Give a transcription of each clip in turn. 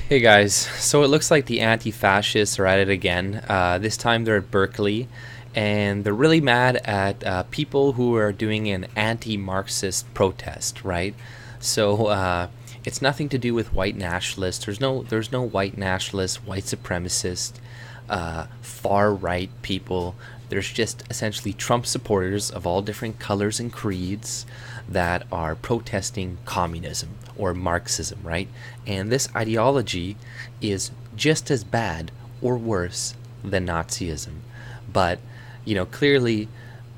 Hey guys, so it looks like the anti-fascists are at it again. This time they're at Berkeley, and they're really mad at people who are doing an anti-marxist protest, right? So it's nothing to do with white nationalists. There's no white nationalists, white supremacists, far right people. There's just essentially Trump supporters of all different colors and creeds that are protesting communism or Marxism, right? And this ideology is just as bad or worse than Nazism. But, clearly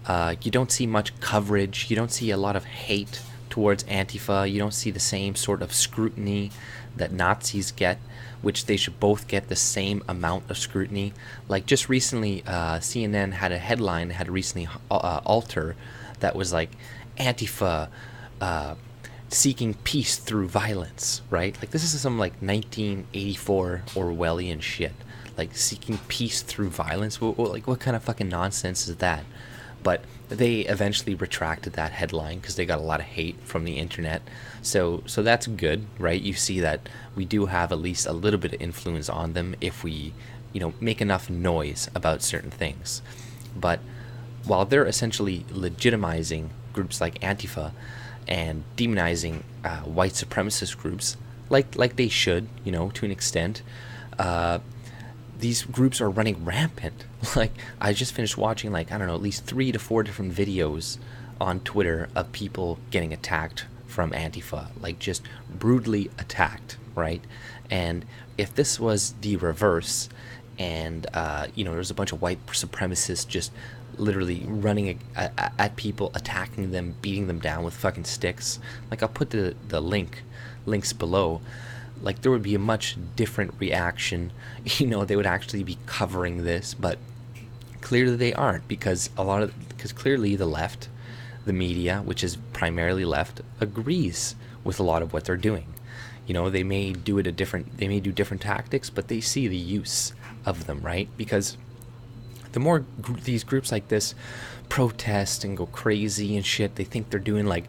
you don't see much coverage. You don't see a lot of hate towards Antifa. You don't see the same sort of scrutiny that Nazis get, which they should both get the same amount of scrutiny. Like just recently, CNN had a headline, had recently alter that was like Antifa seeking peace through violence, right? Like this is some like 1984 Orwellian shit. Like seeking peace through violence. Like what kind of fucking nonsense is that? But they eventually retracted that headline because they got a lot of hate from the internet. So that's good, right? You see that we do have at least a little bit of influence on them if we, make enough noise about certain things. But while they're essentially legitimizing groups like Antifa and demonizing white supremacist groups, like they should, to an extent, these groups are running rampant. Like I just finished watching like I don't know at least 3 to 4 different videos on Twitter of people getting attacked from Antifa, like just brutally attacked, right? And if this was the reverse, and there's a bunch of white supremacists just literally running at people, attacking them, beating them down with fucking sticks, like I'll put the links below, like there would be a much different reaction. They would actually be covering this, but clearly they aren't, because clearly the left, the media, which is primarily left, agrees with a lot of what they're doing. They may do different tactics, but they see the use of them, right? Because the more these groups like this protest and go crazy and shit, they think they're doing like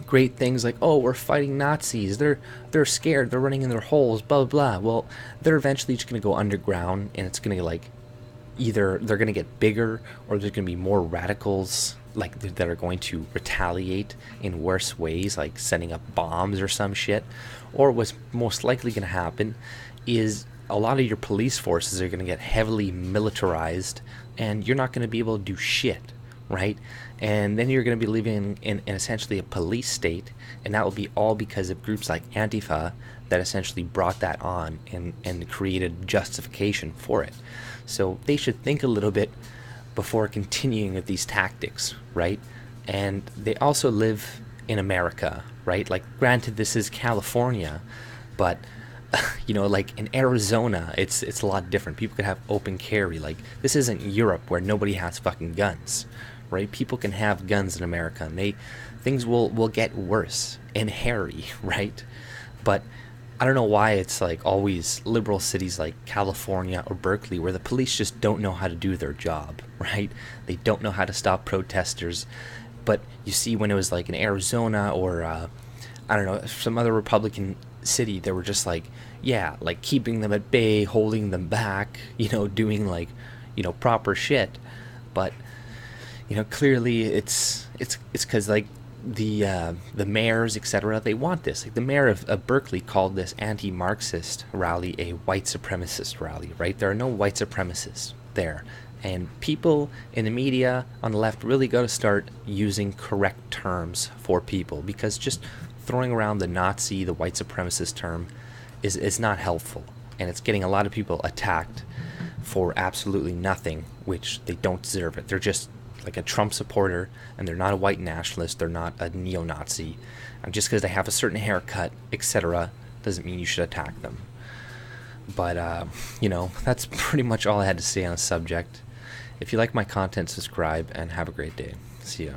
great things, like, oh, we're fighting Nazis, they're scared, they're running in their holes, blah blah blah. Well, they're eventually just going to go underground, and it's going to like either they're going to get bigger, or there's going to be more radicals like that are going to retaliate in worse ways, like setting up bombs or some shit. Or what's most likely going to happen is a lot of your police forces are going to get heavily militarized, and you're not going to be able to do shit, right? And then you're going to be living in essentially a police state, and that will be all because of groups like Antifa that essentially brought that on and created justification for it. So they should think a little bit before continuing with these tactics, right? And they also live in America, right? Like, granted, this is California, but like in Arizona, it's a lot different. People could have open carry. Like, this isn't Europe where nobody has fucking guns, right? People can have guns in America, and things will get worse and hairy, right? But I don't know why it's like always liberal cities like California or Berkeley where the police just don't know how to do their job, right? They don't know how to stop protesters. But you see, when it was like in Arizona or I don't know, some other Republican city, they were just like, yeah, like keeping them at bay, holding them back, doing like, proper shit. But clearly it's because like the mayors, etc., they want this. Like the mayor of Berkeley called this anti-Marxist rally a white supremacist rally, right? There are no white supremacists there. And people in the media on the left really got to start using correct terms for people, because just throwing around the Nazi, the white supremacist term is not helpful. And it's getting a lot of people attacked for absolutely nothing, which they don't deserve it. They're just like a Trump supporter, and they're not a white nationalist, they're not a neo-Nazi. And just because they have a certain haircut, etc., doesn't mean you should attack them. But, that's pretty much all I had to say on the subject. If you like my content, subscribe, and have a great day. See ya.